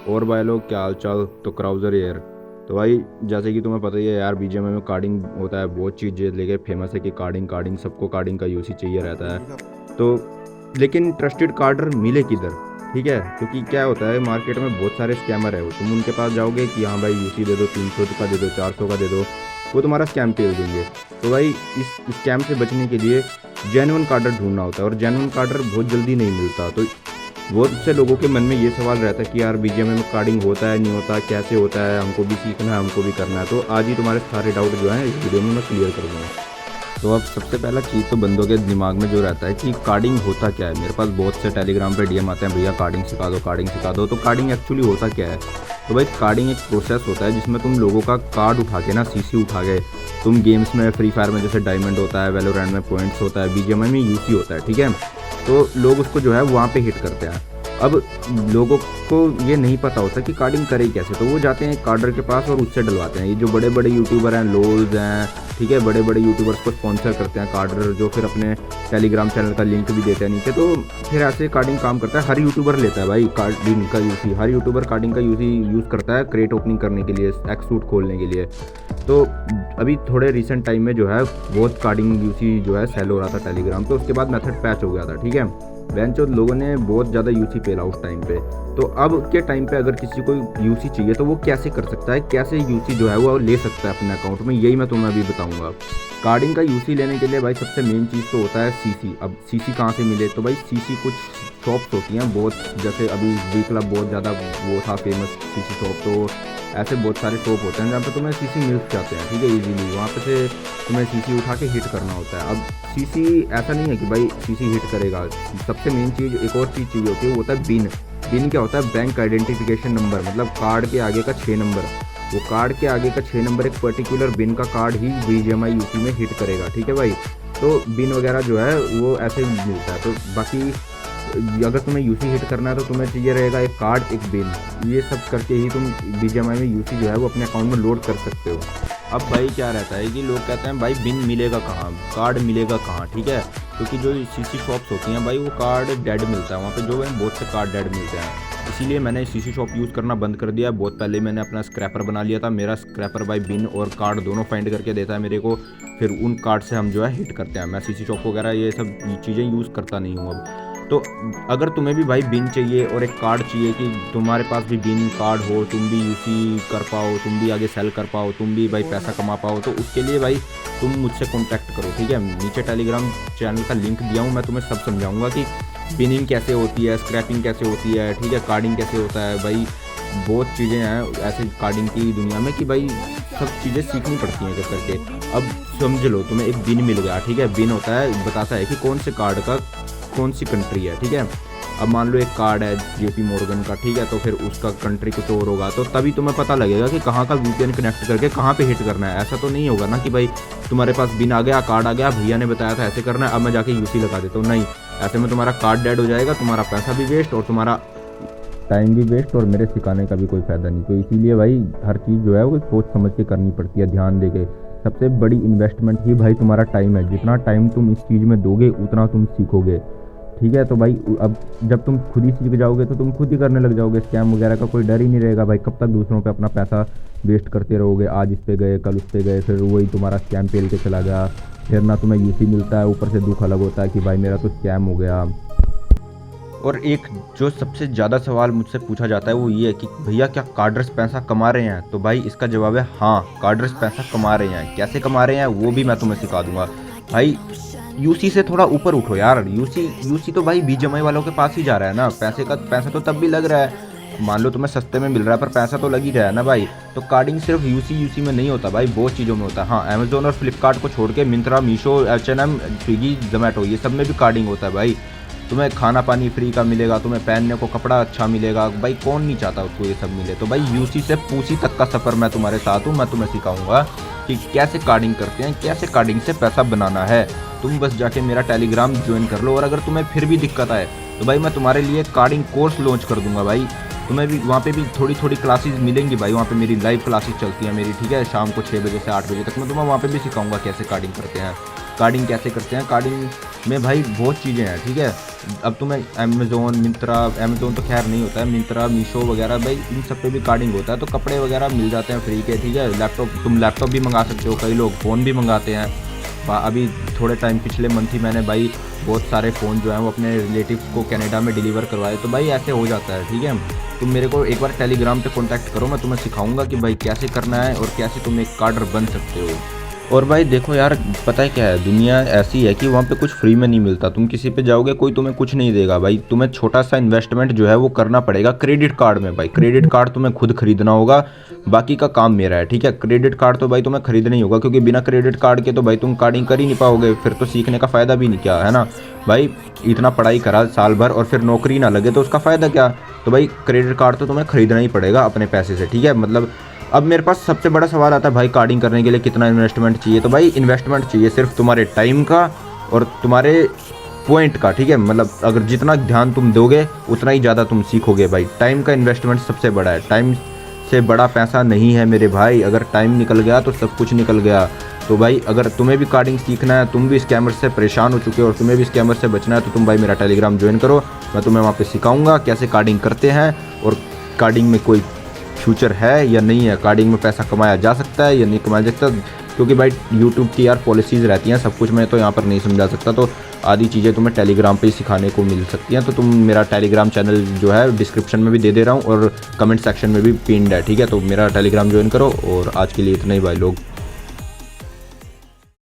और भाई लोग क्या हाल चाल। तो क्राउज़र यार, तो भाई जैसे कि तुम्हें पता ही है यार, बीजीएमआई में कार्डिंग होता है, बहुत चीज़ें लेके फेमस है कि कार्डिंग कार्डिंग सबको कार्डिंग का यूसी चाहिए रहता है। तो लेकिन ट्रस्टेड कार्डर मिले किधर, ठीक है, क्योंकि क्या होता है मार्केट में बहुत सारे स्कैमर है। तुम उनके पास जाओगे कि हाँ भाई यूसी दे दो, 300 का दे दो, 400 का दे दो, वो तुम्हारा स्कैम पेल देंगे। तो भाई इस स्कैम से बचने के लिए जेन्युइन कार्डर ढूंढना होता है, और जेन्युइन कार्डर बहुत जल्दी नहीं मिलता। तो बहुत से लोगों के मन में ये सवाल रहता है कि यार बीजीएमआई में कार्डिंग होता है नहीं होता, कैसे होता है, हमको भी सीखना है, हमको भी करना है। तो आज ही तुम्हारे सारे डाउट जो है इस वीडियो में मैं क्लियर कर दूँगा। तो अब सबसे पहला चीज़ तो बंदों के दिमाग में जो रहता है कि कार्डिंग होता क्या है। मेरे पास बहुत से टेलीग्राम पे डीएम आते हैं, भैया कार्डिंग सिखा दो, कार्डिंग सिखा दो। तो कार्डिंग एक्चुअली होता क्या है? तो भाई कार्डिंग एक प्रोसेस होता है जिसमें तुम लोगों का कार्ड उठा के ना, सीसी उठा के तुम गेम्स में, फ्री फायर में जैसे डायमंड होता है, वैलोरेंट में पॉइंट्स होता है, बीजीएमआई में यूसी होता है, ठीक है। तो लोग उसको जो है वहाँ पे हिट करते हैं। अब लोगों को ये नहीं पता होता कि कार्डिंग करे कैसे, तो वो जाते हैं कार्डर के पास और उससे डलवाते हैं। ये जो बड़े बड़े यूट्यूबर हैं, लोल्स हैं, ठीक है, बड़े बड़े यूट्यूबर्स को स्पॉन्सर करते हैं कार्डर, जो फिर अपने टेलीग्राम चैनल का लिंक भी देते हैं नीचे। तो फिर ऐसे कार्डिंग काम करता है। हर यूट्यूबर लेता है भाई कार्डिंग का यूसी, हर यूट्यूबर कार्डिंग का यूज़ करता है क्रेट ओपनिंग करने के लिए, एक्सूट खोलने के लिए। तो अभी थोड़े रिसेंट टाइम में जो है बहुत कार्डिंग यूसी जो है सेल हो रहा था टेलीग्राम पे। उसके बाद मेथड पैच हो गया था, ठीक है। बेंचो लोगों ने बहुत ज़्यादा यूसी पेला उस टाइम पे। तो अब के टाइम पे अगर किसी को यूसी चाहिए तो वो कैसे कर सकता है, कैसे यूसी जो है वो ले सकता है अपने अकाउंट में, यही मैं तुम्हें अभी बताऊंगा। कार्डिंग का यूसी लेने के लिए भाई सबसे मेन चीज़ तो होता है सीसी। अब सीसी कहाँ से मिले? तो भाई सीसी कुछ शॉप्स होती हैं बहुत, जैसे अभी वी क्लब बहुत ज़्यादा वो था फेमस सीसी शॉप। तो ऐसे बहुत सारे शॉप होते हैं जहाँ पे तुम्हें सीसी मिल जाते हैं, ठीक है, इजीली। वहाँ पे से तुम्हें सीसी उठा के हिट करना होता है। अब सीसी ऐसा नहीं है कि भाई सीसी हिट करेगा। सबसे मेन चीज़ एक और चीज़ चाहिए होती है, वो होता है बिन। बिन क्या होता है? बैंक आइडेंटिफिकेशन नंबर, मतलब कार्ड के आगे का 6 नंबर। वो कार्ड के आगे का 6 नंबर एक पर्टिकुलर बिन का कार्ड ही बीजीएमआई यूसी में हिट करेगा, ठीक है भाई। तो बिन वगैरह जो है वो ऐसे मिलता है। तो बाकी अगर तुम्हें यूसी हिट करना है तो तुम्हें चाहिए रहेगा एक कार्ड, एक बिन। ये सब करके ही तुम बीजीएमआई में यूसी जो है वो अपने अकाउंट में लोड कर सकते हो। अब भाई क्या रहता है कि लोग कहते हैं भाई बिन मिलेगा कहाँ, कार्ड मिलेगा कहाँ, ठीक है। क्योंकि जो सीसी शॉप्स होती हैं भाई वो कार्ड डेड मिलता है वहाँ पे, जो है बहुत से कार्ड डेड मिलते हैं। इसीलिए मैंने सीसी शॉप यूज़ करना बंद कर दिया। बहुत पहले मैंने अपना स्क्रैपर बना लिया था। मेरा स्क्रैपर भाई बिन और कार्ड दोनों फाइंड करके देता है मेरे को, फिर उन कार्ड से हम जो है हिट करते हैं। मैं सीसी शॉप वगैरह ये सब चीज़ें यूज़ करता नहीं हूँ अब। तो अगर तुम्हें भी भाई बिन चाहिए और एक कार्ड चाहिए कि तुम्हारे पास भी बिन कार्ड हो, तुम भी यूसी कर पाओ, तुम भी आगे सेल कर पाओ, तुम भी भाई पैसा कमा पाओ, तो उसके लिए भाई तुम मुझसे कॉन्टैक्ट करो, ठीक है। नीचे टेलीग्राम चैनल का लिंक दिया हूँ, मैं तुम्हें सब समझाऊंगा कि बिनिंग कैसे होती है, स्क्रैपिंग कैसे होती है, ठीक है, कार्डिंग कैसे होता है। भाई बहुत चीज़ें हैं ऐसे कार्डिंग की दुनिया में कि भाई सब चीज़ें सीखनी पड़ती हैं कर करके। अब समझ लो तुम्हें एक बिन मिल गया, ठीक है। बिन होता है, बताता है कि कौन से कार्ड का कौन सी कंट्री है, ठीक है। अब मान लो एक कार्ड है जेपी मॉर्गन का, ठीक है, तो फिर उसका कंट्री कुछ और होगा, तो तभी तुम्हें पता लगेगा कि कहाँ का वीपीएन कनेक्ट करके कहाँ पे हिट करना है। ऐसा तो नहीं होगा ना कि भाई तुम्हारे पास बिन आ गया, कार्ड आ गया, भैया ने बताया था ऐसे करना है, अब मैं जाके यूसी लगा देता हूँ। नहीं, ऐसे में तुम्हारा कार्ड डेड हो जाएगा, तुम्हारा पैसा भी वेस्ट और तुम्हारा टाइम भी वेस्ट, और मेरे सिखाने का भी कोई फ़ायदा नहीं। तो इसीलिए भाई हर चीज़ जो है वो सोच समझ के करनी पड़ती है, ध्यान दे के। सबसे बड़ी इन्वेस्टमेंट ही भाई तुम्हारा टाइम है। जितना टाइम तुम इस चीज़ में दोगे उतना तुम सीखोगे, ठीक है। तो भाई अब जब तुम खुद ही सीख जाओगे तो तुम खुद ही करने लग जाओगे। स्कैम वगैरह का कोई डर ही नहीं रहेगा भाई। कब तक दूसरों पे अपना पैसा वेस्ट करते रहोगे? आज इस पे गए, कल उस पे गए, फिर वही तुम्हारा स्कैम पेल के चला गया। फिर ना तुम्हें यूसी मिलता है, ऊपर से दुख अलग होता है कि भाई मेरा तो स्कैम हो गया। और एक जो सबसे ज़्यादा सवाल मुझसे पूछा जाता है वो ये है कि भैया क्या कार्डर्स पैसा कमा रहे हैं? तो भाई इसका जवाब है हाँ, कार्डर्स पैसा कमा रहे हैं। कैसे कमा रहे हैं वो भी मैं तुम्हें सिखा दूंगा। भाई यूसी से थोड़ा ऊपर उठो यार। यूसी तो भाई बीजीएमआई वालों के पास ही जा रहा है ना। पैसा तो तब भी लग रहा है, मान लो तुम्हें सस्ते में मिल रहा है, पर पैसा तो लग ही रहा है ना भाई। तो कार्डिंग सिर्फ यूसी में नहीं होता भाई, बहुत चीज़ों में होता है। हाँ, अमेजोन और फ्लिपकार्ट को छोड़ के मिंत्रा, मीशो, H&M, स्विगी, जोमेटो, ये सब में भी कार्डिंग होता है भाई। तुम्हें खाना पानी फ्री का मिलेगा, तुम्हें पहनने को कपड़ा अच्छा मिलेगा, भाई कौन नहीं चाहता उसको ये सब मिले। तो भाई यूसी से पूसी तक का सफ़र मैं तुम्हारे साथ हूँ। मैं तुम्हें सिखाऊंगा कि कैसे कार्डिंग करते हैं, कैसे कार्डिंग से पैसा बनाना है। तुम बस जाके मेरा टेलीग्राम ज्वाइन कर लो, और अगर तुम्हें फिर भी दिक्कत आए तो भाई मैं तुम्हारे लिए कार्डिंग कोर्स लॉन्च कर दूंगा भाई। तुम्हें भी वहाँ पे भी थोड़ी थोड़ी क्लासेस मिलेंगी भाई। वहाँ पे मेरी लाइव क्लासेस चलती हैं मेरी, ठीक है, शाम को 6 बजे से 8 बजे तक। मैं तुम्हें वहाँ पे भी सिखाऊंगा कैसे कार्डिंग करते हैं। कार्डिंग कैसे करते हैं। कार्डिंग में भाई बहुत चीज़ें हैं, ठीक है। अब तुम्हें अमेज़ोन मिंत्रा, अमेज़ोन तो खैर नहीं होता है, मिंत्रा मीशो वगैरह भाई इन सब पे भी कार्डिंग होता है। तो कपड़े वगैरह मिल जाते हैं फ्री के, ठीक है। लैपटॉप भी मंगा सकते हो, कई लोग फ़ोन भी मंगाते हैं। अभी थोड़े टाइम पिछले मंथ ही मैंने भाई बहुत सारे फ़ोन जो हैं वो अपने रिलेटिव्स को कनाडा में डिलीवर करवाए। तो भाई ऐसे हो जाता है, ठीक है। तुम मेरे को एक बार टेलीग्राम पे कांटेक्ट करो, मैं तुम्हें सिखाऊंगा कि भाई कैसे करना है और कैसे तुम एक कार्डर बन सकते हो। और भाई देखो यार, पता है क्या है, दुनिया ऐसी है कि वहाँ पे कुछ फ्री में नहीं मिलता। तुम किसी पे जाओगे कोई तुम्हें कुछ नहीं देगा भाई, तुम्हें छोटा सा इन्वेस्टमेंट जो है वो करना पड़ेगा क्रेडिट कार्ड में। भाई क्रेडिट कार्ड तुम्हें खुद खरीदना होगा, बाकी का काम मेरा है, ठीक है। क्रेडिट कार्ड तो भाई तुम्हें खरीदना ही होगा, क्योंकि बिना क्रेडिट कार्ड के तो भाई तुम कार्डिंग कर ही नहीं पाओगे, फिर तो सीखने का फ़ायदा भी नहीं क्या है ना भाई। इतना पढ़ाई करा साल भर और फिर नौकरी ना लगे तो उसका फ़ायदा क्या। तो भाई क्रेडिट कार्ड तो तुम्हें खरीदना ही पड़ेगा अपने पैसे से, ठीक है। मतलब अब मेरे पास सबसे बड़ा सवाल आता है भाई, कार्डिंग करने के लिए कितना इन्वेस्टमेंट चाहिए। तो भाई इन्वेस्टमेंट चाहिए सिर्फ तुम्हारे टाइम का और तुम्हारे पॉइंट का, ठीक है। मतलब अगर जितना ध्यान तुम दोगे उतना ही ज़्यादा तुम सीखोगे भाई। टाइम का इन्वेस्टमेंट सबसे बड़ा है, टाइम से बड़ा पैसा नहीं है मेरे भाई। अगर टाइम निकल गया तो सब कुछ निकल गया। तो भाई अगर तुम्हें भी कार्डिंग सीखना है, तुम भी स्कैमर से परेशान हो चुके हो और तुम्हें भी स्कैमर से बचना है, तो तुम भाई मेरा टेलीग्राम ज्वाइन करो। मैं तुम्हें वहाँ पे सिखाऊंगा कैसे कार्डिंग करते हैं और कार्डिंग में कोई फ्यूचर है या नहीं है, कार्डिंग में पैसा कमाया जा सकता है या नहीं कमाया जा सकता। क्योंकि भाई यूट्यूब की यार पॉलिसीज़ रहती हैं, सब कुछ मैं तो यहाँ पर नहीं समझा सकता। तो आधी चीज़ें तुम्हें टेलीग्राम पे ही सिखाने को मिल सकती हैं। तो तुम मेरा टेलीग्राम चैनल जो है डिस्क्रिप्शन में भी दे रहा हूँ और कमेंट सेक्शन में भी पिन्ड है, ठीक है। तो मेरा टेलीग्राम ज्वाइन करो और आज के लिए इतना ही भाई लोग।